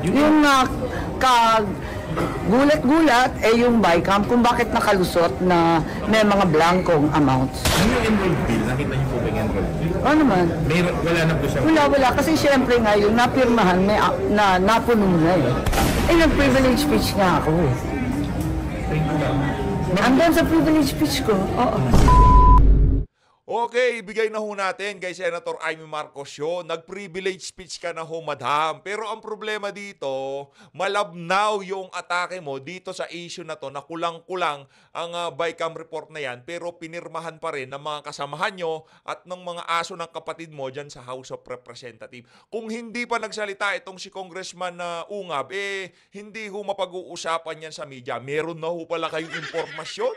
Yung gulat-gulat yung BICAM kung bakit nakalusot na may mga blankong amounts. Ano yung enrolled bill? Nakita niyo po ba yung enrolled bill? Ano naman? Wala na po siya. Wala. Kasi syempre nga yung napirmahan na napuno na eh. Nag-privilege speech nga ako eh. Thank you lang. Andun sa privilege speech ko, oo. Okay, ibigay na ho natin kay Senator Amy Marcos yun. Nag-privilege speech ka na ho, madam. Pero ang problema dito, malabnaw yung atake mo dito sa issue na to na kulang-kulang ang BICAM report na yan, pero pinirmahan pa rin ng mga kasamahan nyo at ng mga aso ng kapatid mo dyan sa House of Representatives. Kung hindi pa nagsalita itong si Congressman Ungab, hindi ho mapag-uusapan yan sa media. Meron na ho pala kayong impormasyon.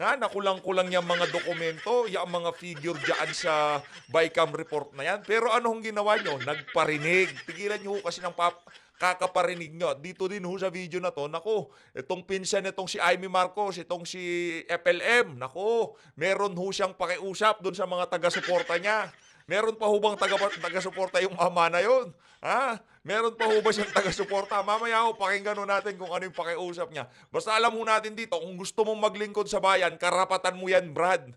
Nakulang-kulang yung mga dokumento, yung mga figure dyan sa BICAM report na yan. Pero anong ginawa nyo? Nagparinig. Tigilan nyo kasi ng kakaparinig nyo. Dito din ho sa video na to, nako, itong pinsan itong si Amy Marcos, itong si FLM, nako, meron ho siyang pakiusap doon sa mga taga-suporta niya. Meron pa ho bang taga-suporta yung mama na yun? Meron pa ho ba siyang taga-suporta? Mamaya ho, pakinggan ho natin kung ano yung pakiusap niya. Basta alam ho natin dito, kung gusto mong maglingkod sa bayan, karapatan mo yan, Brad.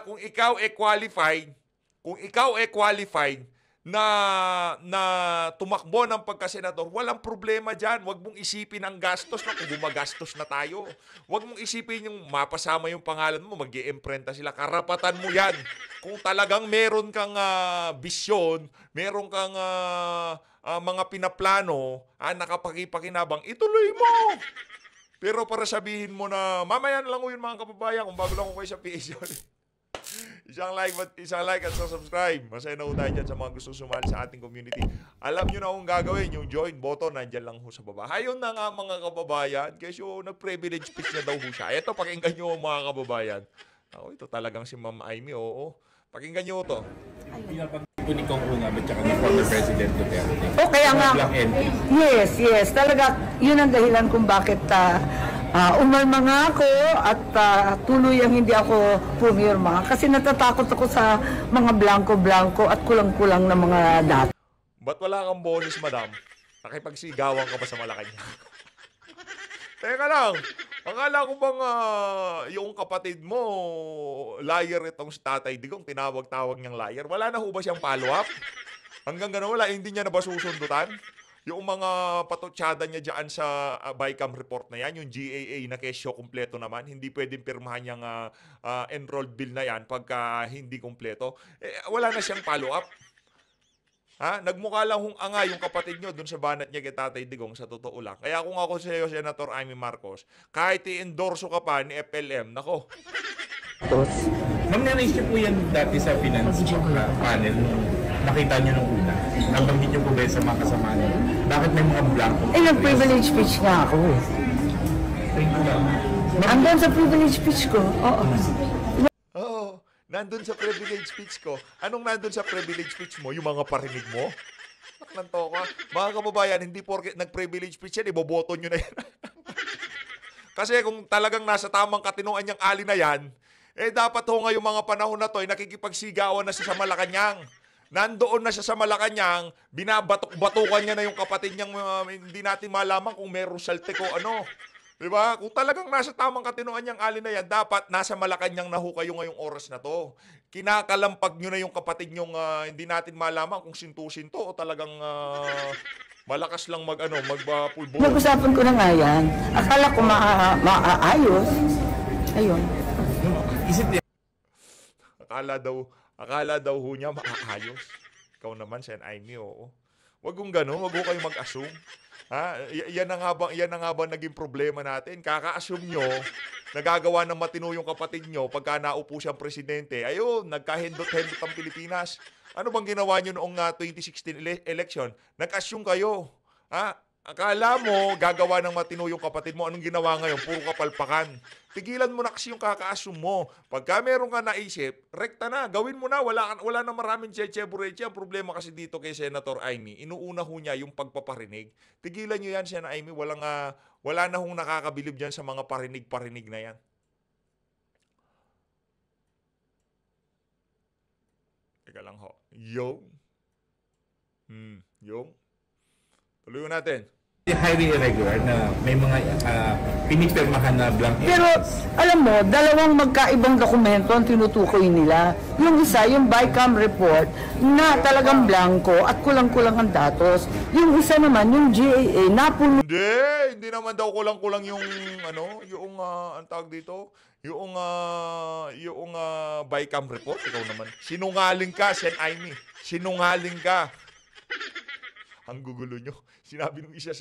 Kung ikaw qualified na tumakbo ng pagkasenador, walang problema dyan. Huwag mong isipin ang gastos na kung gumagastos na tayo. Huwag mong isipin yung mapasama yung pangalan mo, mag-i-imprenta sila. Karapatan mo yan. Kung talagang meron kang bisyon, meron kang mga pinaplano, nakapakipakinabang, ituloy mo. Pero para sabihin mo na, mamaya na lang yun mga kababayan, kung bago lang ko kayo sa page. Isang like at subscribe. Masaya na ho tayo dyan sa mga gusto sumali sa ating community. Alam nyo na kung gagawin, yung join button, nandyan lang ho sa baba. Ayun na nga mga kababayan, kasi nag-privilege speech na daw ho siya. Ito, pakinggan nyo mga kababayan. Ito talagang si Ma'am Amy, oo. Pakinggan nyo ito. Pinapag-ipo ni Kong Ungab at saka ni former President Duterte. O kaya nga, Black entry. yes. Talaga, yun ang dahilan kung bakit umalma nga ako at tuluyang hindi ako pumirma. Kasi natatakot ako sa mga blanco-blanco at kulang-kulang na mga data. Ba't wala kang bonus, madam? Nakipagsigawan ka ba sa Malacanang? Teka lang. Akala ko bang yung kapatid mo, liar itong si Tatay Digong, tinawag-tawag niyang liar. Wala na ho ba siyang follow-up? Hanggang gano'n wala, hindi niya na ba susundutan? Yung mga patutsada niya dyan sa BICAM report na yan, yung GAA na kesyo kumpleto naman, hindi pwedeng pirmahan yung enrolled bill na yan pagka hindi kumpleto. Wala na siyang follow-up. Nagmukha lang anga yung kapatid nyo dun sa banat niya kay Tatay Digong sa totoo lang. Kaya kung ako sa iyo, Senator Amy Marcos, kahit i-endorso ka pa ni FLM, nako. Ma'am, naisip po yan dati sa finance panel nung nakita nyo nung una. Nabanggit nyo po ba sa mga kasama nyo? Bakit may mga blanco? Nag-privilege speech nga ako eh. Thank you lang. Andun sa privilege speech ko, oo. Nandun sa privilege speech ko. Anong nandun sa privilege speech mo? Yung mga parinig mo? Naklanto ka. Mga kababayan, hindi porke nag-privilege speech yan, iboboto nyo na yan. Kasi kung talagang nasa tamang katinuan niyang ali na yan, dapat ho ngayong mga panahon na to, nakikipagsigawan na siya sa Malacanang. Nandoon na siya sa Malacanang, binabatok-batukan niya na yung kapatid niyang hindi natin malaman kung meron salte ko ano. Diba? Kung talagang nasa tamang katinuan niyang ali na yan, dapat nasa Malacanang na ho kayo ngayong oras na to. Kinakalampag nyo na yung kapatid nyong hindi natin malaman kung sinto-sinto o talagang malakas lang mag-pulbo. Mag-usapan ko na nga yan. Akala ko maaayos. Ayun. Isip niya. Akala daw ho niya maayos. Ikaw naman, Sen Amy, oo. Wag kong gano'n, wag ko kayo mag-assume. Yan na nga ba naging problema natin? Kaka-assume nyo, nagagawa ng matino yung kapatid nyo pagka naupo siyang presidente. Ayun, nagkahindot-hindot ang Pilipinas. Ano bang ginawa nyo noong 2016 election? Nag-assume kayo. Akala mo, gagawa ng matino yung kapatid mo. Anong ginawa ngayon? Puro kapalpakan. Tigilan mo na kasi yung kaka-assume mo. Pagka meron ka naisip, rekta na. Gawin mo na. Wala na maraming cheche-bureche. Ang problema kasi dito kay Senator Amy, inuuna ho niya yung pagpaparinig. Tigilan nyo yan, Senator Amy. Wala na hong nakakabilib dyan sa mga parinig-parinig na yan. Teka lang ho. Yung. Tuloy natin. Highly irregular na may mga pinipirmahan na blank Pero alam mo, dalawang magkaibang dokumento ang tinutukoy nila. Yung isa, yung BICAM report na talagang blanco at kulang-kulang ang datos. Yung isa naman, yung GAA, napuno Hindi naman daw kulang-kulang yung ang tawag dito, yung BICAM report. Ikaw naman. Sinungaling ka, Sen Aimee. Sinungaling ka. Ang gugulo nyo. Sinabi nung isa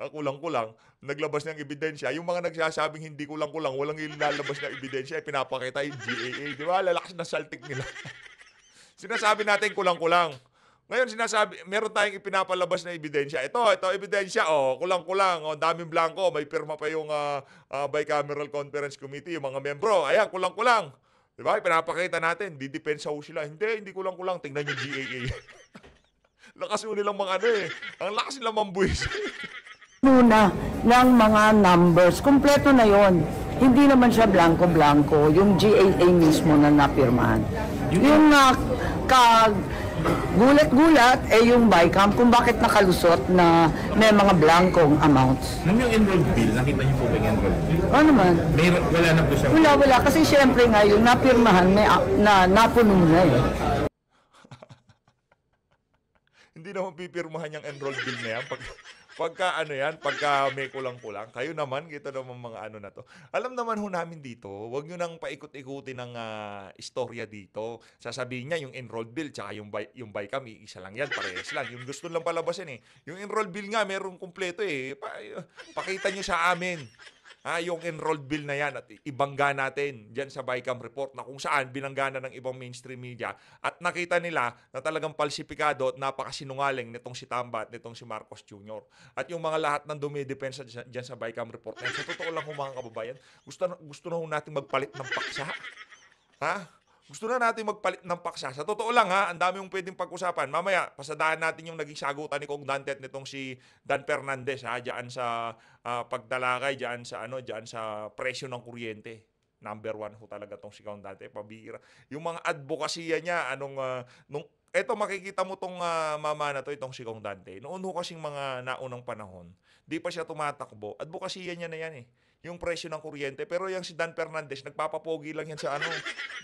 kulang-kulang, naglabas ng ebidensya. Yung mga nagsasabing hindi kulang-kulang, walang ilalabas na ebidensya, pinapakita yung GAA. Di ba? Lalakas na saltik nila. Sinasabi natin kulang-kulang. Ngayon meron tayong ipinapalabas na ebidensya. Ito ebidensya, kulang-kulang, daming blanco, may pirma pa yung Bicameral Conference Committee, yung mga membro. Ayan, kulang-kulang. Di ba? Pinapakita natin, didepensa ho sila. Hindi kulang-kulang. Tingnan yung GAA. Lakas mo nilang mga ang lakas nilang mambuwis. na ng mga numbers. Kompleto na yon. Hindi naman siya blanco-blanco. Yung GAA mismo na napirmahan. Yung gulat-gulat yung BICAM kung bakit nakalusot na may mga blankong amounts. Nung yung enrolled bill, nakita niyo po ba yung enrolled bill? Ano naman? Wala na po siya. Wala. Kasi syempre nga yung napirmahan napuno na eh. Hindi naman pipirmahan yung enrolled bill na yan. Pagka may kulang-kulang, kayo naman, kita naman mga na to. Alam naman ho namin dito, wag nyo nang paikot-ikutin ng istorya dito. Sasabihin niya yung enrolled bill, tsaka yung BICAM, isa lang yan, parehas lang. Yung gusto lang palabasin Yung enrolled bill nga, merong kumpleto Pakita nyo sa amin. Yung enrolled bill na yan at ibangga natin dyan sa BICAM report na kung saan binanggana ng ibang mainstream media at nakita nila na talagang palsipikado at napakasinungaling nitong si Tamba at nitong si Marcos Jr. At yung mga lahat ng dumidepensa dyan sa BICAM report na yan. Sa totoo lang mga kababayan, gusto na natin magpalit ng paksa. Gusto na natin magpalit ng paksa. Sa totoo lang ang dami yung pwedeng pag-usapan. Mamaya, pasadahan natin yung naging sagutan ni Kong Dante at nitong si Dan Fernandez diyan sa pagdalakay, diyan sa presyo ng kuryente. Number 1 ho talaga tong si Kong Dante, pabira. Yung mga advokasya niya, eto makikita mo tong mama na to, itong si Kong Dante. Noon ho kasing mga naunang panahon, di pa siya tumatakbo. Advokasya niya na yan yung presyo ng kuryente. Pero yung si Dan Fernandez, nagpapapogi lang yan sa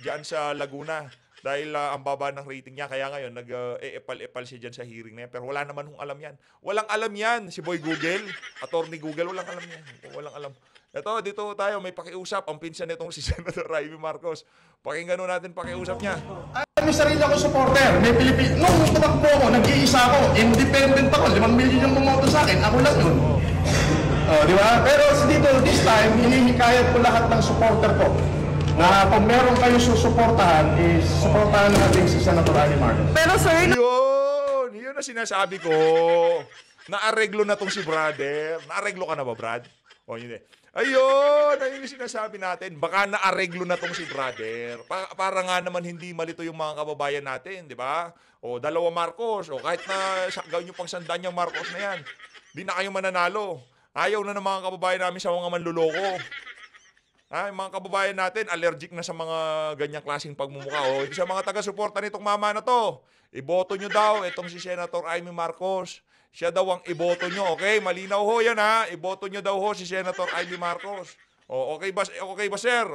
diyan sa Laguna. Dahil ang baba ng rating niya. Kaya ngayon, nag-epal-epal siya dyan sa hearing na yan. Pero wala naman hong alam yan. Walang alam yan. Si Boy Google, Attorney Google, walang alam yan. Walang alam. Ito, dito tayo, may pakiusap. Ang pinsan nitong si Senator Amy Marcos. Pakinggan natin pakiusap niya. May sarili ako supporter. May Pilipino. Nung tumakbo ako, nag-iisa ako. Independent ako. 5 million yung bumoto sa akin. Ako lang yun. Di ba? Pero dito, this time, hinihikayat ko lahat ng supporter ko na kung meron kayo susuportahan, is suportahan natin si Senator Amy Marcos. Pero sir, Yun na sinasabi ko. Naareglo na tong si brother. Naareglo ka na ba, Brad? Yun Ayun yung sinasabi natin. Baka naareglo na tong si brother. Para nga naman hindi malito yung mga kababayan natin, di ba? Dalawa Marcos. Kahit na gawin yung pangsandaan yung Marcos na yan. Di na kayo mananalo. Ayaw na ng mga kababayan namin sa mga manluloko. Yung mga kababayan natin, allergic na sa mga ganyang klaseng pagmumukha. Sa mga taga-suporta nitong mama na to, iboto nyo daw itong si Senator Amy Marcos. Siya daw ang iboto nyo. Okay, malinaw ho yan Iboto nyo daw ho si Senator Amy Marcos. Okay ba sir?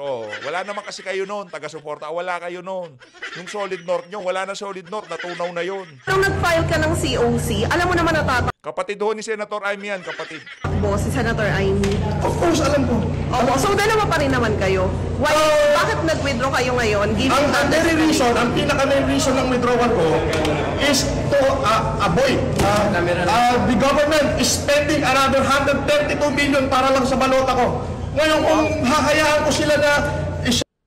Wala naman kasi kayo noon, taga-suporta. Wala kayo noon. Yung Solid North nyo, wala na Solid North, natunaw na yun. Nung nag-file ka ng COC, alam mo naman Kapatid ho ni Senator Amy yan, kapatid. si Senator Amy. Of course, alam ko. So dalawa pa rin naman kayo. Bakit nag-withdraw kayo ngayon? Ang pinaka-main reason ng withdrawal ko is to avoid the government is spending another 132 million para lang sa balota ko. Ngayon, kung hahayaan ko sila na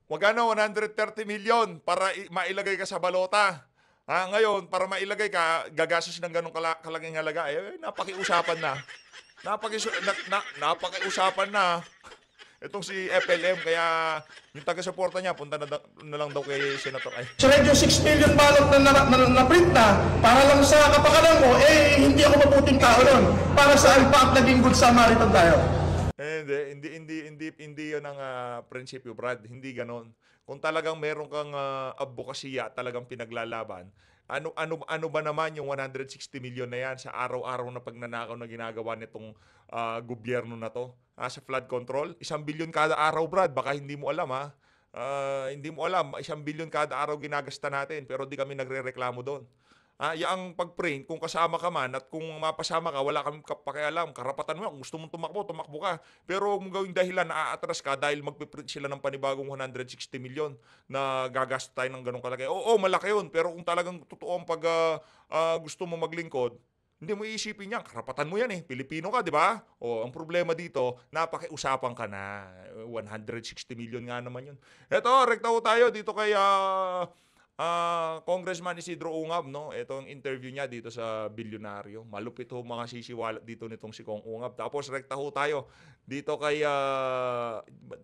Magkano 130 million para mailagay ka sa balota. Ngayon, para mailagay ka, gagastos ng ganong kalaking halaga. Napakiusapan na. Napakiusapan na. Itong si FLM, kaya yung taga-suporta niya, punta na lang daw kay Senator Ay. sa medyo 6 million balot na print na, para lang sa kapakanan ko, hindi ako mabuting tao nun. Para saan pa at naging good Samaritan tayo? Hindi yun ang prinsipyo, Brad. Hindi ganon. Kung talagang meron kang advokasya, talagang pinaglalaban, Ano ba naman yung 160 million na yan sa araw-araw na pagnanakaw na ginagawa nitong gobyerno na to? Sa flood control, 1 billion kada araw, Brad. Baka hindi mo alam, ha? Hindi mo alam, 1 billion kada araw ginagasta natin, pero di kami nagrereklamo doon. Yung pag-print, kung kasama ka man at kung mapasama ka, wala kaming pakialam. Karapatan mo, kung gusto mong tumakbo ka. Pero huwag mong gawing dahilan na aatras ka dahil magpiprint sila ng panibagong 160 million na gagasto tayo ng ganong kalaki. Oo, malaki yun. Pero kung talagang totoo ang gusto mo maglingkod, hindi mo iisipin yan. Karapatan mo yan eh. Pilipino ka, di ba? Ang problema dito, napakiusapan ka na. 160 million nga naman yun. Eto, rekta ho tayo dito kay Congressman Isidro Ungab, no? Ito ang interview niya dito sa Bilyonaryo. Malupit ho mga sisiwalat dito nitong si Kong Ungab. Tapos rekta ho tayo dito kay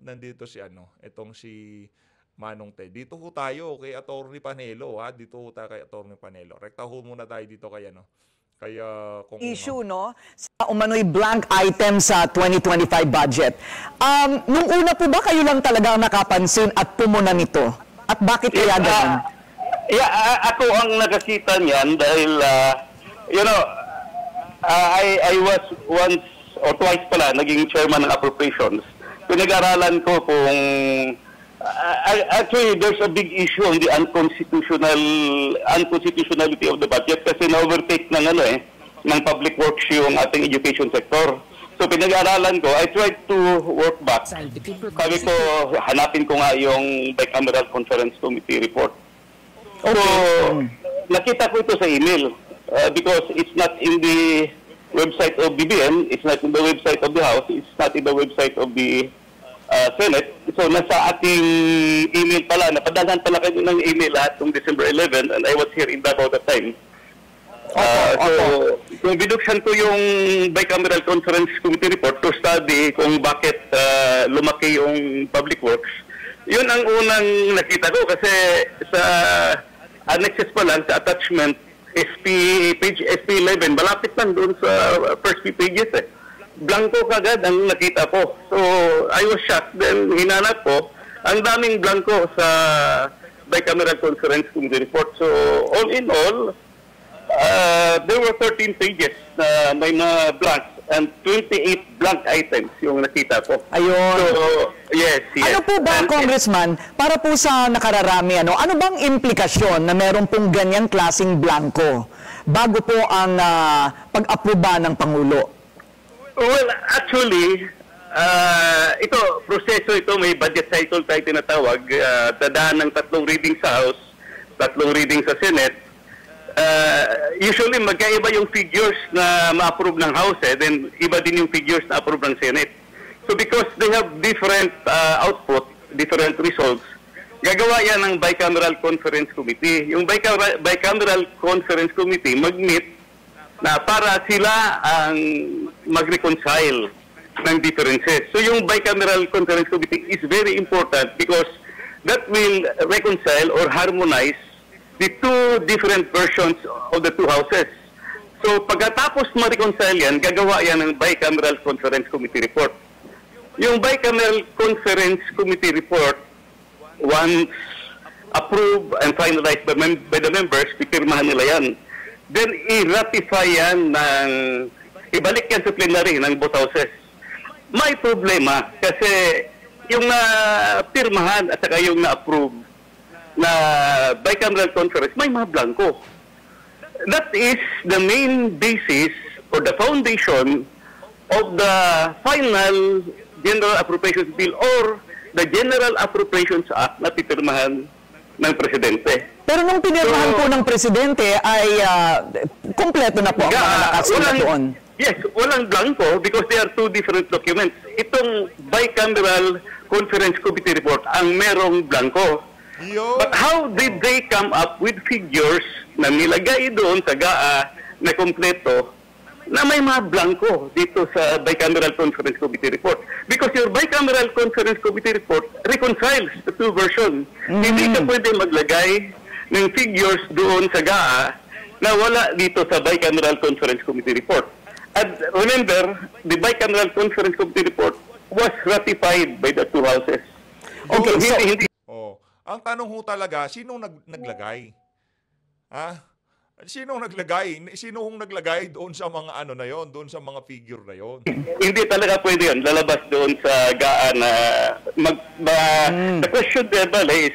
nandito si itong si Manong Ted. Dito ho tayo kay Attorney Panelo, ha? Dito ho tayo kay Attorney Panelo. Rekta ho muna tayo dito kay kaya Kong issue, no? Sa umano'y blank item sa 2025 budget. Nung una po ba kayo lang talaga nakapansin at pumuna nito? At bakit kaya ganun? Ako ang nakakita niyan dahil, I was once or twice pala naging chairman ng appropriations. Pinag-aralan ko kung, actually there's a big issue on the unconstitutionality of the budget kasi na-overtake ng public works yung ating education sector. So pinag-aralan ko, I tried to work back. Sabi ko, hanapin ko nga yung bicameral conference committee report. So, nakita ko ito sa email because it's not in the website of BBM, it's not in the website of the House, it's not in the website of the Senate. So, nasa ating email pala, napadalhan pala kayo ng email lahat noong December 11 and I was here in Davao that time. So, binuksan ko yung bicameral conference committee report to study kung bakit lumaki yung public works. Yun ang unang nakita ko kasi sa annexes pa lang, sa attachment, page SP11, malapit lang doon sa first few pages eh. Blanco kagad ang nakita ko. So, I was shocked. Then, hinanap ko, ang daming blanco sa bicameral conference committee report. So, all in all, there were 13 pages na may mga blanks and 28 blank items yung nakita ko. Ayun. So, yes. Ano po ba, Congressman, para po sa nakararami, ano bang implikasyon na meron pong ganyang klaseng blanco bago po ang pag-aproba ng Pangulo? Well, actually, proseso ito, may budget cycle tayo tinatawag. Dadaan ng 3 reading sa House, 3 reading sa Senate. Usually magkaiba yung figures na ma-approve ng House then iba din yung figures na approve ng Senate. So because they have different output, different results, gagawa yan ng bicameral conference committee. Yung bicameral conference committee mag-meet na para sila ang mag-reconcile ng differences. So yung bicameral conference committee is very important because that will reconcile or harmonize the two different versions of the two houses. So pagkatapos ma-reconcile yan, gagawa yan ng bicameral conference committee report. Yung bicameral conference committee report, once approved and finalized by the members, pipirmahan nila yan. Then i-ratify yan ibalik yan sa plenary ng both houses. May problema kasi yung na-pirmahan at saka yung na-approve na bicameral conference, may mga blanco. That is the main basis or the foundation of the final General Appropriations Bill or the General Appropriations Act na pipirmahan ng Presidente. Pero nung pinirmahan po ng Presidente ay kompleto na po ang mga nakasulat doon. Yes, walang blanco because they are two different documents. Itong bicameral conference committee report ang merong blanco. But how did they come up with figures na nilagay doon sa GAA na kompleto na may mga blanco dito sa bicameral conference committee report? Because your bicameral conference committee report reconciles the two versions. Hindi ka pwede maglagay ng figures doon sa GAA na wala dito sa bicameral conference committee report. And remember, the bicameral conference committee report was ratified by the two houses. Okay, so... Ang tanong ho talaga, sino naglagay? Sinong naglagay? Sinong naglagay doon sa mga ano na yon, doon sa mga figure na yon? Hindi talaga pwede yun. Lalabas doon sa GAA na the question there is,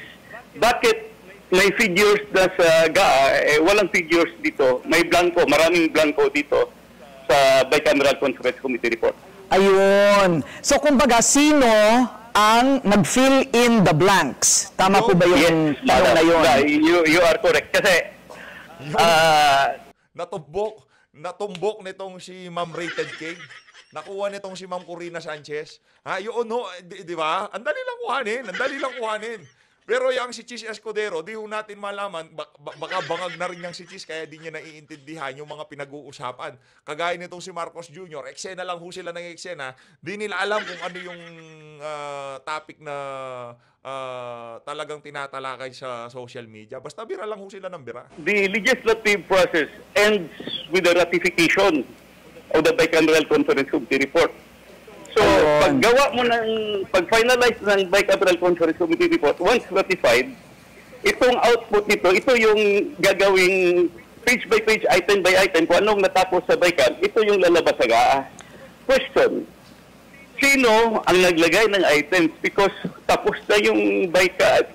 bakit may figures na sa GAA, walang figures dito, may blanco, maraming blanco dito sa Bicameral Conference Committee report. Ayun. So, kumbaga, sino ang nag-fill in the blanks? Tama po ba yung tanong na yun? You are correct. Kasi, natumbok nitong si Ma'am Rated King. Nakuha nitong si Ma'am Corina Sanchez. Ha, yun no, di ba? Ang dali lang kuhanin. Pero yung si Chis Escudero, di ho natin malaman, baka bangag na rin yung si Chis, kaya di niya naiintindihan yung mga pinag-uusapan. Kagaya nitong si Marcos Jr., eksena lang ho sila ng eksena, di nila alam kung ano yung topic na talagang tinatalakay sa social media. Basta bira lang ho sila ng bira. the legislative process ends with the ratification of the Bicameral Conference Committee report. So, pag-finalize ng Bicameral Conference Committee report, once ratified, itong output nito, ito yung gagawing page by page, item by item, kung anong natapos sa Bicam, ito yung lalabas sa GAA. Question, sino ang naglagay ng items? Because tapos na yung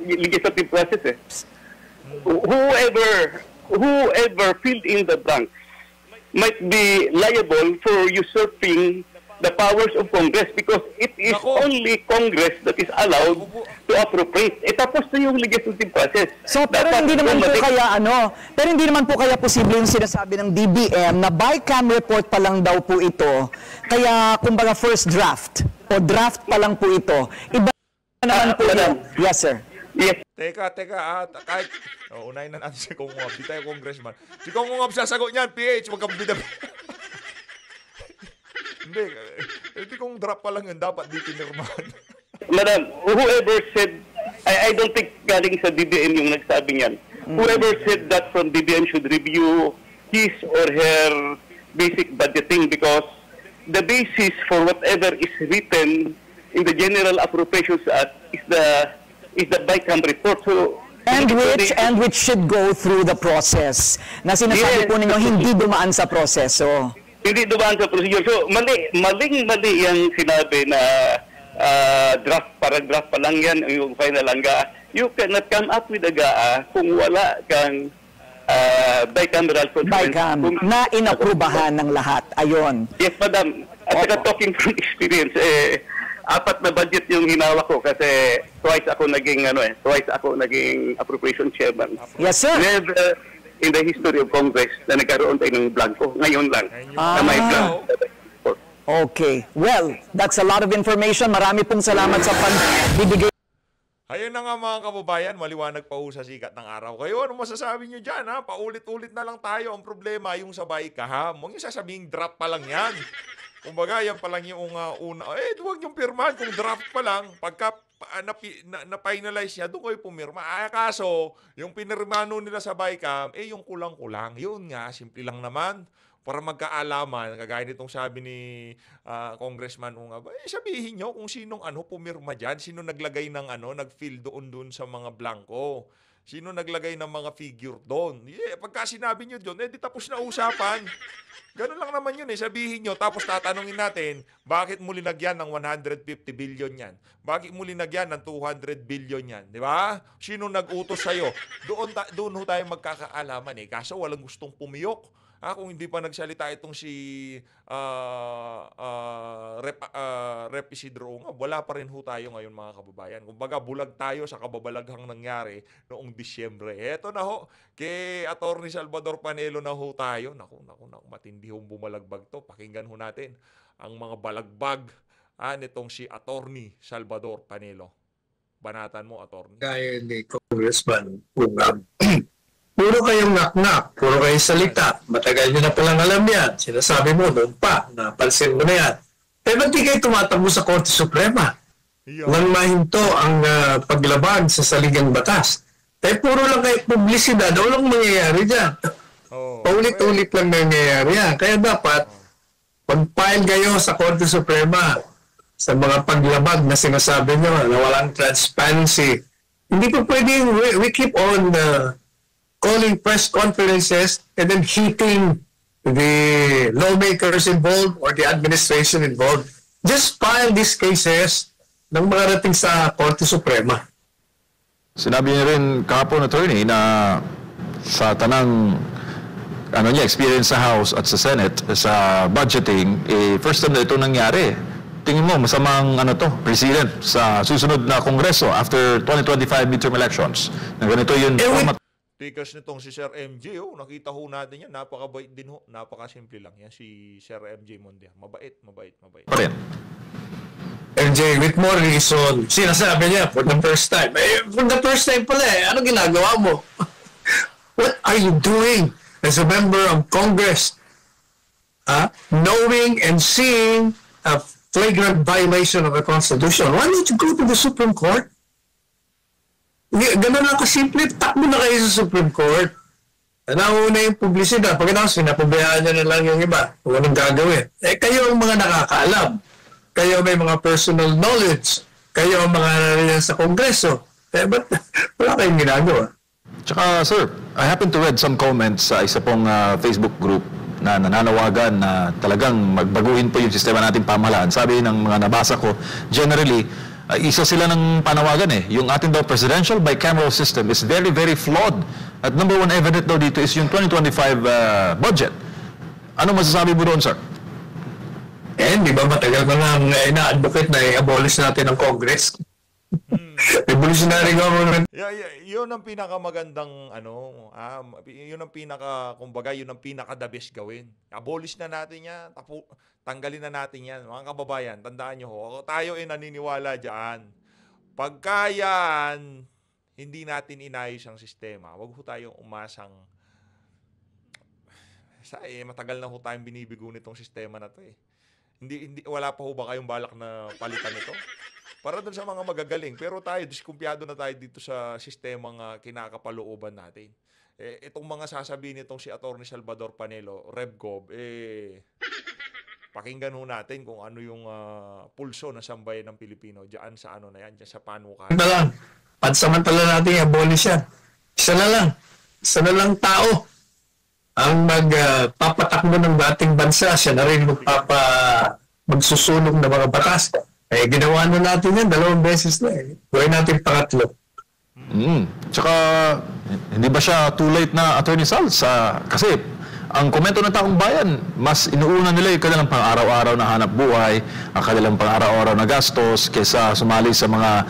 legislative process eh. Whoever filled in the blanks might be liable for usurping the powers of Congress because it is only Congress that is allowed to appropriate. Tapos na yung legislative process. So, pero hindi naman po kaya posible yung sinasabi ng DBM na Bicam report pa lang daw po ito. Kaya, kumbaga, first draft o draft pa lang po ito. Iba naman po yun. Yes, sir. Yes. Teka, kahit, unahin na natin si Kong Ungab, di tayo congressman. Si Kong Ungab sasagot niyan, PH, wag kang bida. Hindi kung drop pa lang yun, dapat di pinirmahan. Madam, whoever said, I don't think galing sa DBM yung nagsabi niyan. Whoever said that from DBM should review his or her basic budgeting because the basis for whatever is written in the General Appropriations Act is the Bicam report. So, And which should go through the process. Na sinasabi po ninyo, hindi dumaan sa proseso. Hindi dumaan sa procedure. So, maling yung sinabi na paragraph pa lang yan, yung final lang GAA. You cannot come up with a GAA kung wala kang bicameral conference. Bicam, na inaprubahan ng lahat. Ayon. Yes, madam. At saka talking from experience, 4 na budget yung hinawa ko kasi twice ako naging appropriation chairman. Yes, sir. Never in the history of Congress na nagkaroon tayo ng blanco. Ngayon lang na may blanco. Okay. Well, that's a lot of information. Marami pong salamat sa pagbibigay. Ayun na nga mga kababayan, maliwanag pa ho sa sikat ng araw. Kayo, ano masasabi nyo dyan? Ha? Paulit-ulit na lang tayo. Ang problema, yung sa Bicam, huwag nyo sasabing draft pa lang yan. Kumbaga, yan pa lang yung una. Huwag nyo pirmahan kung draft pa lang. Pagka na-finalize niya, doon kayo pumirma. Kaso, yung pinirmano nila sa Bicam, yung kulang-kulang. Yun nga, simple lang naman. Para magkaalaman, kagaya nitong sabi ni Congressman Ungab, sabihin nyo kung sinong pumirma dyan, sino naglagay ng nag-fill doon sa mga blanco. Sino naglagay ng mga figure doon. Pagka sinabi nyo doon, di tapos na usapan. Ganun lang naman yun sabihin nyo, tapos tatanungin natin, bakit mo linagyan ng 150 billion yan? Bakit mo linagyan ng 200 billion yan? Di ba? Sino nag-utos sa'yo? Doon ho tayo magkakaalaman kaso walang gustong pumiyok. Kung hindi pa nagsalita itong si Rep. Isidro Ungab, wala pa rin ho tayo ngayon mga kababayan. Kumbaga, bulag tayo sa kababalaghang nangyari noong Disyembre. Eto na ho, kay Atty. Salvador Panelo na ho tayo. Naku, matindi hong bumalagbag to. Pakinggan ho natin ang mga balagbag nitong si Atty. Salvador Panelo. Banatan mo, Atty. Kaya ni Congressman Ungab. Puro kayong knock-knock, puro kayong salita. Matagal nyo na palang alam yan. Sinasabi mo noon pa, napansin mo na yan. Ba't di kayo tumatakbo sa Korte Suprema? Nang mahinto ang paglabag sa saligang batas. Puro lang kayo publisidad, walang mangyayari dyan. Paulit-ulit lang nangyayari yan. Kaya dapat, pag-file kayo sa Korte Suprema sa mga paglabag na sinasabi nyo na walang transparency. Hindi po pwedeng we keep on calling press conferences and then hitting the lawmakers involved or the administration involved. Just file these cases nang makarating sa Korte Suprema. Sinabi niya rin kahapon, attorney, na sa tanang experience sa House at sa Senate sa budgeting, first time na ito nangyari. Tingin mo, masamang president sa susunod na Kongreso after 2025 midterm elections. Na ganito yung format. Tikas nitong si Sir MJ, nakita ho natin yan. Napakabait din ho. Napakasimple lang yan si Sir MJ Mondia. Mabait. Pa rin. MJ, with more reason, sinasabi niya for the first time. For the first time pala ano ginagawa mo? What are you doing as a member of Congress? Knowing and seeing a flagrant violation of the Constitution. Why don't you go to the Supreme Court? Ganun lang kasimple, takbo na kayo sa Supreme Court. Nauna yung publicidad. Pagkatapos, pinapabayaan nyo na lang yung iba kung anong gagawin. Kayo ang mga nakakaalam. Kayo may mga personal knowledge. Kayo ang mga nariyan sa Kongreso. But wala kayong ginagawa. Tsaka, sir, I happen to read some comments sa isa pong Facebook group na nananawagan na talagang magbaguhin po yung sistema nating pamahalaan. Sabi ng mga nabasa ko, generally, isa sila ng panawagan yung ating daw presidential bicameral system is very, very flawed. At number one evidence daw dito is yung 2025 budget. Ano masasabi mo doon, sir? Di ba matagal ko nang ina-advocate na i-abolish natin ang Congress? Revolutionary government. Yun ang pinakamagandang yun ang yun ang pinaka-the best gawin. Abolish na natin yan. Tanggalin na natin yan. Mga kababayan, tandaan nyo tayo ay naniniwala dyan. Pagka yan, hindi natin inayos ang sistema. Huwag ho tayong umasang matagal na ho tayong binibigo nitong sistema na to wala pa ho ba kayong balak na palitan ito? Para dun sa mga magagaling. Pero tayo, diskumpiyado na tayo dito sa sistemang kinakapalooban natin. Itong mga sasabihin nitong si Atty. Salvador Panelo, RevGov, pakinggan ho natin kung ano yung pulso ng sambayan ng Pilipino diyan sa dyan sa panukahan. Ito lang, pansamantala natin i-abolish yan. Isa na lang tao ang magpapatakbo ng dating bansa. Siya na rin magsusunog ng mga batas. Ginawa na natin yan 2 beses na Gawin natin pangatlo. Tsaka, hindi ba siya too late na, Attorney Sal? Kasi, ang komento ng taong bayan, mas inuuna nila yung kanilang pang-araw-araw na hanap buhay, ang kanilang pang-araw-araw na gastos, kaysa sumali sa mga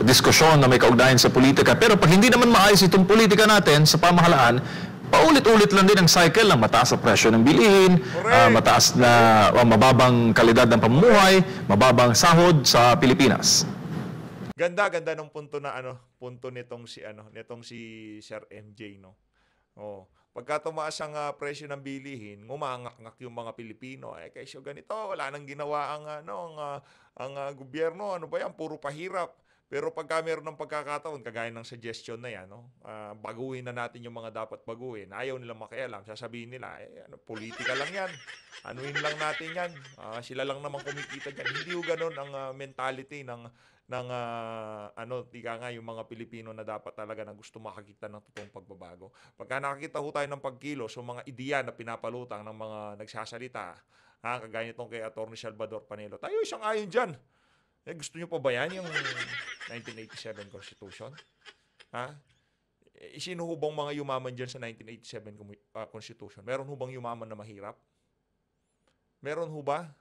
diskusyon na may kaugnayan sa politika. Pero pag hindi naman maayos itong politika natin sa pamahalaan, paulit-ulit lang din ang cycle ng mataas na presyo ng bilihin, mataas na mababang kalidad ng pamumuhay, mababang sahod sa Pilipinas. Ganda ng punto nitong si Sir MJ pagka tumaas ang presyo ng bilihin, ngumangak-ngak yung mga Pilipino. Kaysa ganito, wala nang ginawa ang gobyerno, puro pahirap. Pero pagka meron ng pagkakataon, kagaya ng suggestion na yan, baguhin na natin yung mga dapat baguhin. Ayaw nilang makialam. Sasabihin nila, politika lang yan. Anuin lang natin yan. Sila lang naman kumikita dyan. Hindi yung ganun ang mentality ng yung mga Pilipino na dapat talaga na gusto makakita ng totoong pagbabago. Pagka nakakita ho tayo ng pagkilos o mga ideya na pinapalutang ng mga nagsasalita, kagaya nitong kay Atty. Salvador Panelo, tayo isang ayon dyan. Gusto nyo pa ba yan, yung 1987 Constitution? Sino hubang mga yumaman dyan sa 1987 Constitution? Meron hubang yumaman na mahirap? Meron ho ba?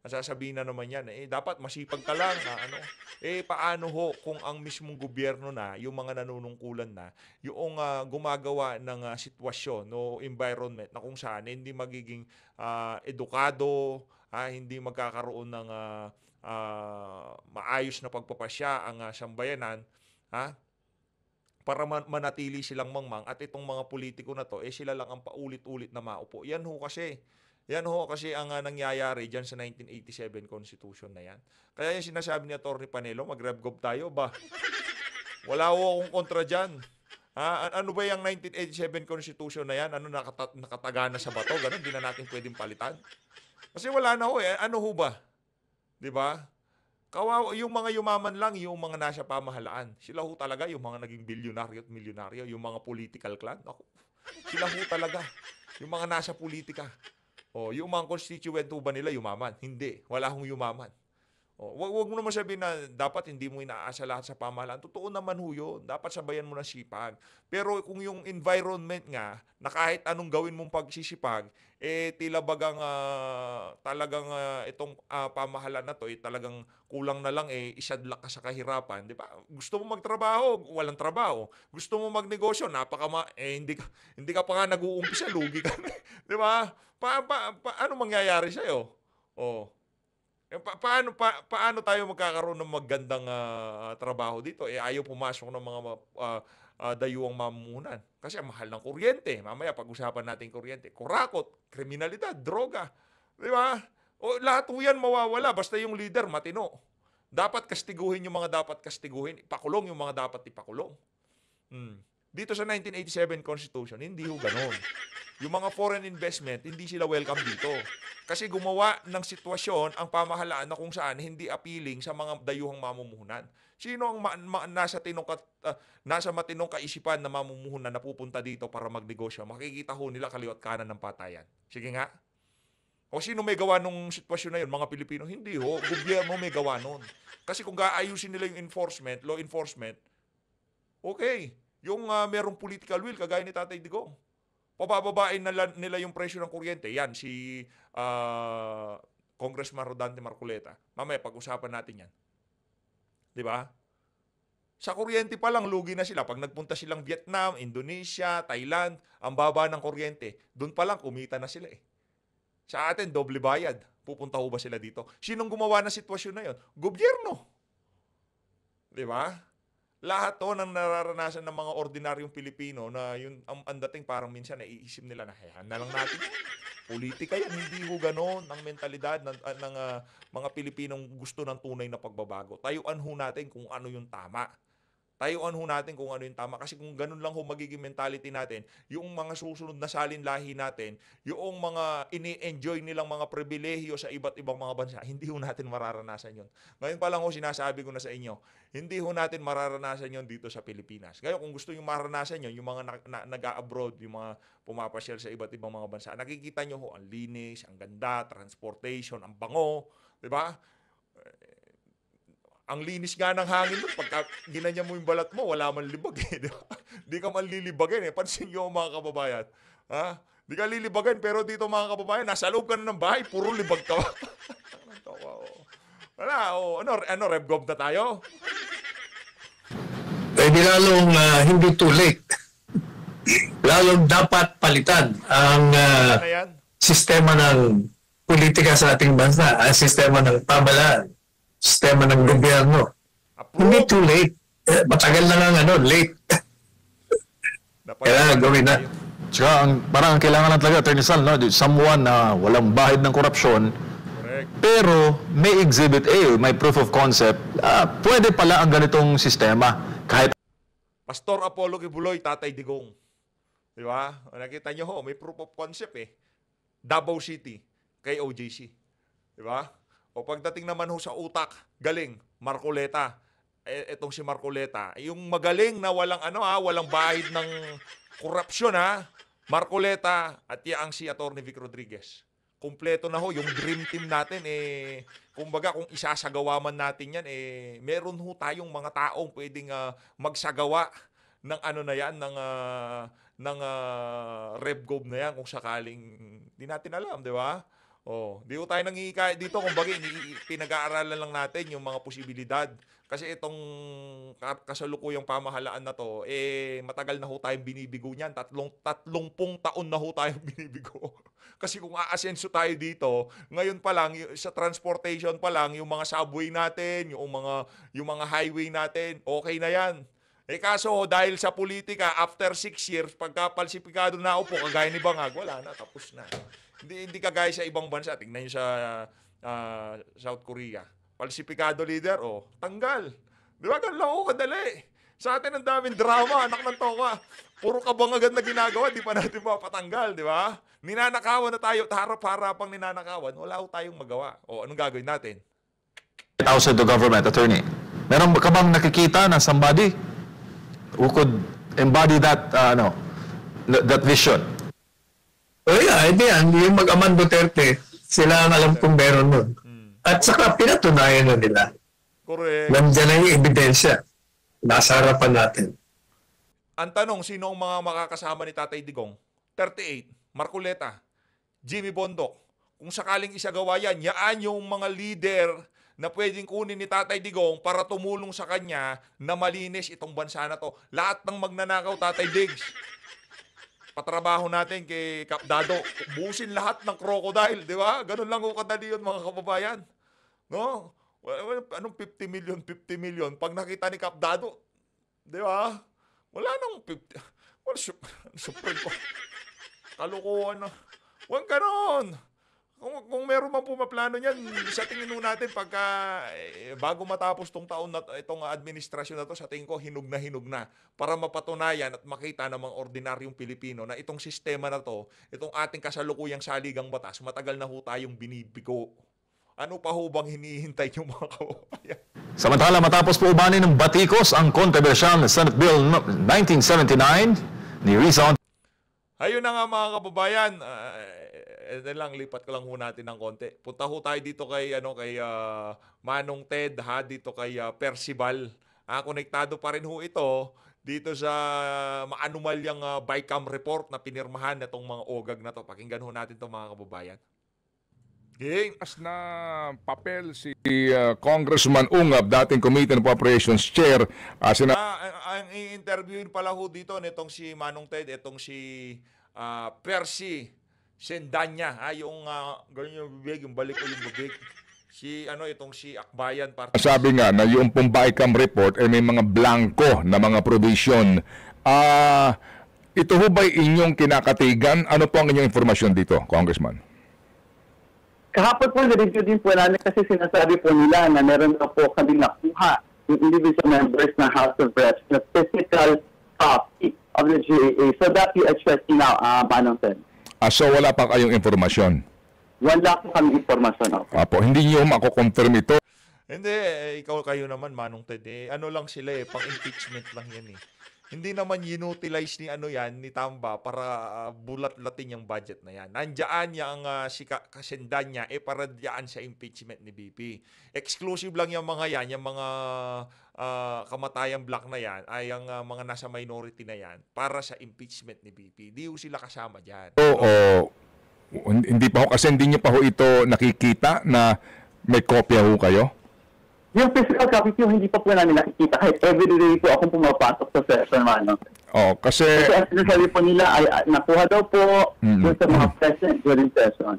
Sasabihin na naman yan, dapat masipag ka lang. Paano ho kung ang mismong gobyerno na, yung mga nanunungkulan na, yung gumagawa ng sitwasyon o environment na kung saan hindi magiging edukado, hindi magkakaroon ng maayos na pagpapasya ang sambayanan, para manatili silang mangmang at itong mga politiko na to, sila lang ang paulit-ulit na maupo. Yan ho kasi ang nangyayari dyan sa 1987 Constitution na yan. Kaya yung sinasabi ni Atty. Panelo, mag-RevGov tayo ba? Wala ho akong kontra dyan. Ano ba yung 1987 Constitution na yan? Nakatagana sa bato? Ganun, di na natin pwedeng palitan. Kasi wala na ho Ano ho ba? Di ba? Kawawa, yung mga yumaman lang, yung mga nasa pamahalaan. Sila ho talaga, yung mga naging bilyonaryo at milyonaryo, yung mga political clan. Ako, sila ho talaga, yung mga nasa politika. Yung mga constituent ho ba nila yumaman? Hindi, wala hong yumaman. Wag mo naman sabihin na dapat hindi mo inaasa lahat sa pamahalaan. Totoo naman ho yun. Dapat sabayan mo ng sipag. Pero kung yung environment nga, na kahit anong gawin mong pagsisipag, tila bagang talagang itong pamahalaan na to, talagang kulang na lang isadlak ka sa kahirapan. Di ba? Gusto mo magtrabaho, walang trabaho. Gusto mo magnegosyo, hindi ka pa nga nag-uumpisa, lugi ka. Di ba? Ano mangyayari sa'yo? Paano tayo magkakaroon ng magandang trabaho dito? Ayaw pumasok ng mga dayuhang mamumuhunan. Kasi ang mahal ng kuryente. Mamaya pag-usapan natin kuryente. Kurakot, kriminalidad, droga. Di ba? Lahat po yan mawawala basta yung leader matino. Dapat kastiguhin yung mga dapat kastiguhin. Ipakulong yung mga dapat ipakulong. Dito sa 1987 Constitution, hindi ho ganon. Yung mga foreign investment, hindi sila welcome dito. Kasi gumawa ng sitwasyon ang pamahalaan na kung saan hindi appealing sa mga dayuhang mamumuhunan. Sino ang nasa matinong kaisipan na mamumuhunan na pupunta dito para magnegosyo? Makikita ho nila kaliwat kanan ng patayan. Sige nga. O sino may gawa nung sitwasyon na yun? Mga Pilipino? Hindi ho. Gobyerno may gawa nun. Kasi kung gaayusin nila yung law enforcement, okay. Yung merong political will, kagaya ni Tatay Digong. Pabababain nila yung presyo ng kuryente. Yan, si Congressman Rodante Marcoleta. Mamaya, pag-usapan natin yan. Di ba? Sa kuryente pa lang, lugi na sila. Pag nagpunta silang Vietnam, Indonesia, Thailand, ang baba ng kuryente, doon pa lang kumita na sila eh. Sa atin, doble bayad. Pupunta ho ba sila dito? Sinong gumawa ng sitwasyon na yun? Gobyerno. Di ba? Lahat to ng nararanasan ng mga ordinaryong Pilipino na yun ang dating parang minsan naiisip nila na hayaan na lang natin. Politika yan, hindi ho ganon ang mentalidad ng mga Pilipinong gusto ng tunay na pagbabago. Tayuan ho natin kung ano yung tama. Tayuan ho natin kung ano yung tama. Kasi kung ganun lang ho magiging mentality natin, yung mga susunod na salinlahi natin, yung mga ini-enjoy nilang mga pribilehiyo sa iba't ibang mga bansa, hindi ho natin mararanasan yun. Ngayon pa lang ho sinasabi ko na sa inyo, hindi ho natin mararanasan yun dito sa Pilipinas. Ngayon kung gusto nyo mararanasan yun, yung mga nag-a-abroad, yung mga pumapasyal sa iba't ibang mga bansa, nakikita nyo ho ang linis, ang ganda, transportation, ang bango, di ba? Ang linis nga ng hangin doon, pagka ginanya mo yung balat mo, wala man libag eh. Di ka man lilibagin eh. Pansin nyo mga kababayan. Ha? Di ka lilibagin, pero dito mga kababayan, nasa loob ka na ng bahay, puro libag ka. Wala, ano, revgob na tayo? Pwede lalong hindi too late. Lalong dapat palitan ang sistema ng politika sa ating bansa, ang sistema ng pamahalaan, sistema ng gobyerno. Hindi too late. Matagal na lang late. Kailangan gawin na. Tsaka parang kailangan lang talaga, Attorney Sal, no? Someone na walang bahid ng korupsyon, pero may exhibit A, may proof of concept, pwede pala ang ganitong sistema. Kahit Pastor Apollo Kibuloy, Tatay Digong. Di ba? Nakita nyo ho, may proof of concept eh. Davao City, kay OJC. Di ba? O pagdating naman ho sa utak, galing, Marcoleta. Etong si Marcoleta, yung magaling na walang bahid ng korupsyon Marcoleta at yang si Atty. Vic Rodriguez. Kumpleto na ho yung dream team natin kumbaga kung isasagawa man natin yan meron ho tayong mga taong pwedeng magsagawa ng na yan ng RevGov na yan kung sakaling di natin alam, di ba? Di ho tayo nangihikayat dito, kumbaga pinag-aaralan lang natin yung mga posibilidad. Kasi itong kasalukuyang pamahalaan na to, matagal na ho tayong binibigo niyan. 30 taon na ho tayong binibigo. Kasi kung aasenso tayo dito, ngayon pa lang, sa transportation pa lang, yung mga subway natin, yung mga highway natin, okay na yan. Kaso dahil sa politika, after 6 years, pagka-palsipikado na upo, kagaya ni Bangag, wala na, tapos na. Hindi kagaya sa ibang bansa. Tingnan nyo sa South Korea. Palsipikado leader, tanggal. Di ba? Ganun lang kadali. Sa atin ang daming drama, anak ng toka. Puro kabangagan na ginagawa, di pa natin mapatanggal, di ba? Ninanakawan na tayo, harap-harapang ninanakawan, wala tayong magawa. Anong gagawin natin? outside the government, attorney. Meron ka bang nakikita na somebody who could embody that, that vision? O yeah, hindi yan. Yung mag-aman Duterte, sila ang alam kong meron nun. At saka pinatunayan na nila. Correct. Nandiyan na yung ebidensya. Nasa harapan natin. Ang tanong, sino ang mga makakasama ni Tatay Digong? 38, Marcoleta, Jimmy Bondoc. Kung sakaling isagawa yan, yaan yung mga leader na pwedeng kunin ni Tatay Digong para tumulong sa kanya na malinis itong bansa na to. Lahat ng magnanakaw, Tatay Diggs. Patrabaho natin kay Kap Dado. Busin lahat ng crocodile, di ba? Ganun lang ko kadali yun, mga kababayan. No? Anong 50 million? Pag nakita ni Kap Dado, di ba? Wala nang 50. Well, super ko. Kalukuhan na. Huwag ganon. Kung meron man pumaplano niyan, sa tingin nun natin, pagka bago matapos tong taon na itong administrasyon na to, sa tingin ko, hinug na para mapatunayan at makita ng mga ordinaryong Pilipino na itong sistema na to, itong ating kasalukuyang saligang batas, matagal na ho tayong binibigo. Ano pa ho bang hinihintay yung mga kababayan? Samantala, matapos po ubanin ng batikos ang kontrobersyal na Senate Bill 1979 ni Rizal. Ayun na nga mga kababayan, lipat ko lang ho natin ng konti. Punta ho tayo dito kay Manong Ted, dito kay Percival. Konektado pa rin ho ito dito sa maanumalyang BICAM report na pinirmahan na itong mga ogag na to. Pakinggan ho natin itong mga kababayan. Okay. As na papel si Congressman Ungab, dating Committee on Appropriations Chair. Ang i-interviewin pala ho dito nitong si Manong Ted, itong si Percy Sendanya, yung ganyan yung bibig, yung balik ko yung bibig. Itong si Akbayan Party. Sabi nga na yung pong BICAM report ay may mga blanco na mga provision. Ito ho ba'y inyong kinakatigan? Ano po ang inyong informasyon dito, Congressman? Kahapon po, na-review din po namin kasi sinasabi po nila na meron na po kami nakuha yung individual members ng House of Reps na physical copy of the GAA. So that you expect now, Manong Ted. So wala pa kayong informasyon? Wala po kami informasyon. Apo, hindi nyo mako-confirm ito? Hindi, kayo naman, Manong Ted. Ano lang sila pang-impeachment lang yan Hindi naman inutilize ni Tamba para bulat-latin yung budget na yan. Nandiyan yung si Kasendanya para diyan sa impeachment ni BP. Exclusive lang yung mga yan, yung mga kamatayang black na yan, ay ang mga nasa minority na yan para sa impeachment ni BP. Di ho sila kasama dyan. Oo. Hindi pa ho, kasi hindi nyo pa ho ito nakikita na may kopya ho kayo? Yung physical copy po, hindi pa po namin nakikita. Kahit everyday po akong pumapasok sa session, Manong. Kasi ang sinasabi po nila ay nakuha daw po dun sa mga present during session.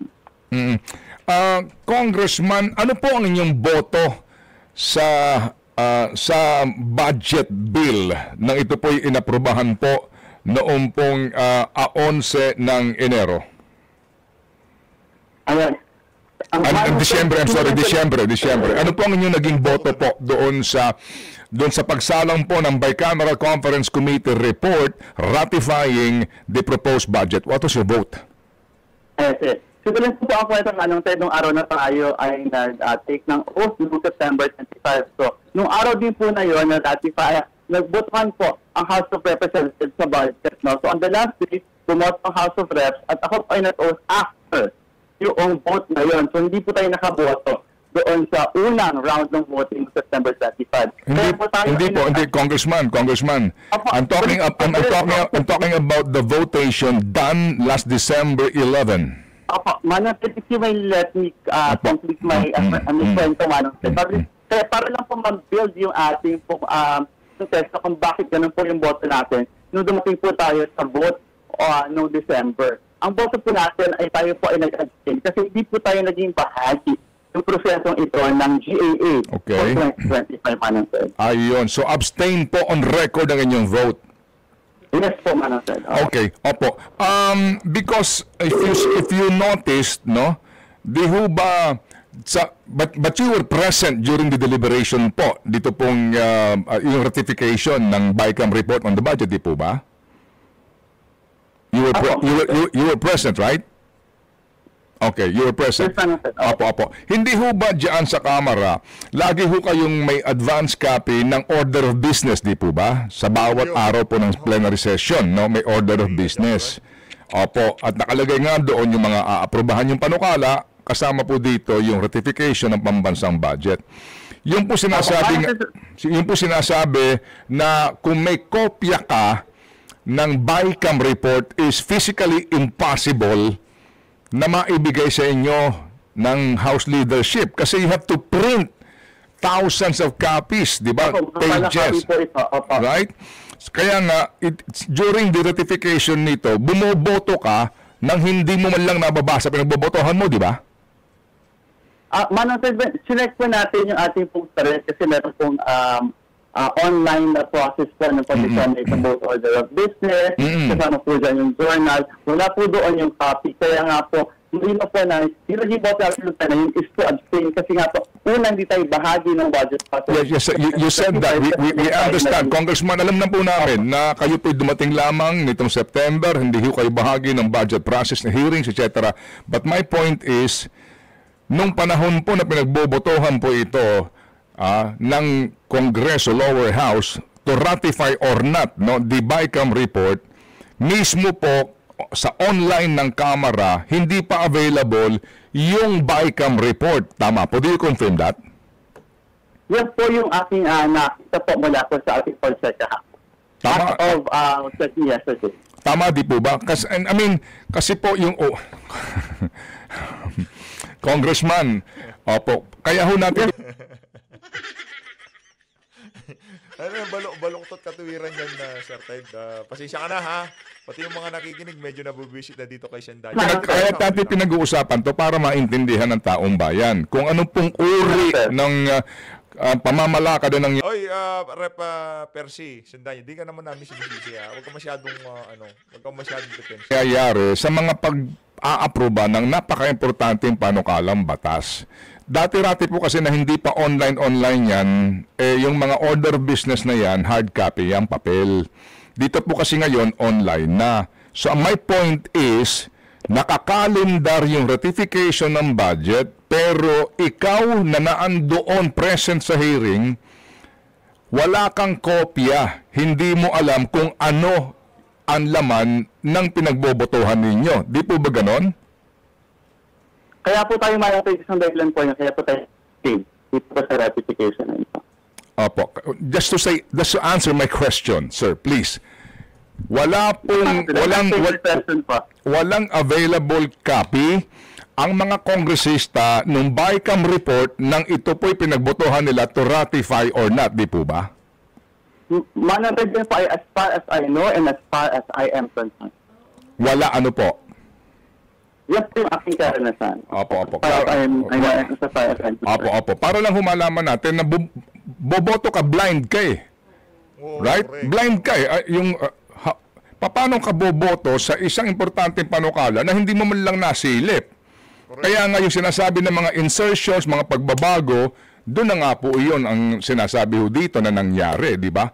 Congressman, ano po ang inyong boto sa budget bill nang ito po'y inaprubahan po noong pong 11 ng Enero? Ayan. Disyembre. Ano po ang inyong naging boto po doon sa pagsalang po ng Bicameral Conference Committee report ratifying the proposed budget? What was your vote? Siguro po ako itong nung araw na tayo ay nag-take ng oath noong September 25. So, nung araw din po na yun, nagbotohan po ang House of Representatives sa budget. No? So, on the last day, bumoto ang House of Reps at ako ay nag-oath after yung vote na yun. So, hindi po tayo nakaboto doon sa unang round ng voting September 25. Hindi, Congressman. I'm talking about the votation done last December 11. Manong, if you may let me complete my kwento, Manong. Kaya para lang po mag-build yung ating test kung bakit ganun po yung boto natin nung dumating po tayo sa vote noong December. Ang boto po natin ay tayo po ay nag-abstain kasi hindi po tayo naging bahagi yung prosesong ito ng GAA for 2025, Manong Ted. Ayun. So, abstain po on record ang inyong vote. Yes po, Manong Ted. Okay. Opo. Because if you noticed, no, di ho ba, but you were present during the deliberation po dito pong yung ratification ng BICAM report on the budget, di po ba? You were present, right? Okay, you were present. Yes, Manong Ted. Opo. Hindi ho ba dyan sa Kamara, lagi ho kayong may advance copy ng order of business, di po ba? Sa bawat araw po ng plenary session, no? May order of business. Opo, at nakalagay nga doon yung mga aaprubahan yung panukala, kasama po dito yung ratification ng pambansang budget. Yung po sinasabi na kung may kopya ka ng BICAM report is physically impossible na maibigay sa inyo ng House leadership kasi you have to print thousands of copies, di ba? Pages. Right? Kaya nga, during the ratification nito, bumoboto ka nang hindi mo man lang nababasa pinagbobotohan mo, di ba? Manong Ted, sinek po natin yung ating pong sarili kasi meron pong online na process po ng pag-disseminate ng both order of business, kasama po dyan yung journal. Wala po doon yung copy. Kaya nga po, hindi na po na, yung naging vote na yun is to abstain kasi nga po, unang di tayo bahagi ng budget process. Yes, you said that. We understand. Congressman, alam na po namin na kayo po'y dumating lamang nitong September, hindi ho kayo bahagi ng budget process, na hearings, etc. But my point is, nung panahon po na pinagbobotohan po ito, ng Kongreso lower house to ratify or not the BICAM report, mismo po sa online ng Kamara hindi pa available yung BICAM report. Tama po, do you confirm that? Yan po yung aking nakita po mula po sa ating pag-check. Tama. Yesterday. Tama di po ba? Kasi po yung Congressman, opo, kaya ho natin baluktot katuwiran yan na Sir Ted. Pasensya ka na ha. Pati yung mga nakikinig medyo nabubisit na dito kay Senday. Kaya natin pinag-uusapan to para maintindihan ng taong bayan kung anong pong uri ng pamamalakad ng... Oy, Rep Percy, Senday, di ka naman namin sinisisi ha. Huwag ka masyadong depensa. Kayari sa mga pag-aaproba ng napaka-importanteng panukalang batas. Dati-rati po kasi na hindi pa online yan, yung mga order of business na yan, hard copy, yung papel. Dito po kasi ngayon, online na. So, my point is, nakakalendar yung ratification ng budget, pero ikaw na naandoon present sa hearing, wala kang kopya. Hindi mo alam kung ano ang laman ng pinagbobotohan ninyo. Di po ba ganon? Kaya po tayo mayroon isang dahilan po yun. Kaya po tayo dito po sa ratification na ito. Opo. Just to answer my question, sir, please. Walang available copy ang mga kongresista nung BICAM report nang ito po'y pinagbotohan nila to ratify or not, di po ba? Manatag din po ay as far as I know and as far as I am concerned. Wala ano po? Yan po yung aking karanasan. Opo. Opo. Para lang humalaman natin na boboto ka, blind ka eh. Right? Correct. Blind ka eh. Paano ka boboto sa isang importanteng panukala na hindi mo man lang nasilip? Correct. Kaya nga yung sinasabi ng mga insertions, mga pagbabago, doon na nga po iyon ang sinasabi ho dito na nangyari, di ba?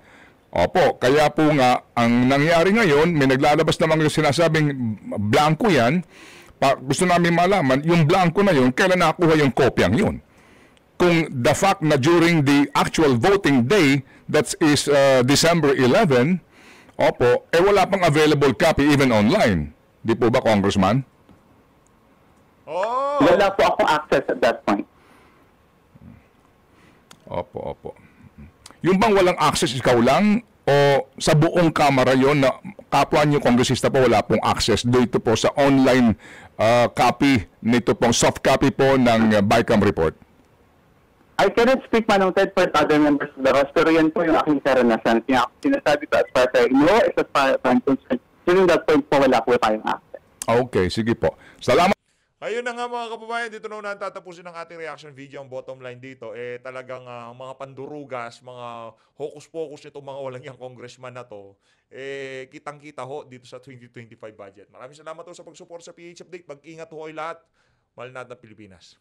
Opo, kaya po nga, ang nangyari ngayon, may naglalabas namang sinasabing blanco yan. Gusto namin malaman, yung blanco na yun, kailan nakuha yung kopyang yun? Kung the fact na during the actual voting day, that is December 11, opo, wala pang available copy even online. Di po ba, Congressman? Oh! Wala po akong access at that point. Opo. Yung bang walang access, ikaw lang? O sa buong Kamara yon na kapwa niyo kongresista po wala pong access dito po sa online copy nito pong soft copy po ng BICAM report? I cannot speak, Manong Ted, for other members of the House, pero yan po yung aking karanasan. Kaya ako sinasabi ko as far as I know, as far as I'm concerned, during that point po wala po tayong access. Okay, sige po. Salamat. Ayun na nga mga kababayan, dito na tatapusin ang ating reaction video. Ang bottom line dito, talagang mga pandurugas, mga hocus-pocus nitong mga walang yang congressman na to, kitang-kita ho dito sa 2025 budget. Maraming salamat ho sa pag-support sa PH Update. Mag-ingat ho kayo lahat. Mahal natin ang Pilipinas.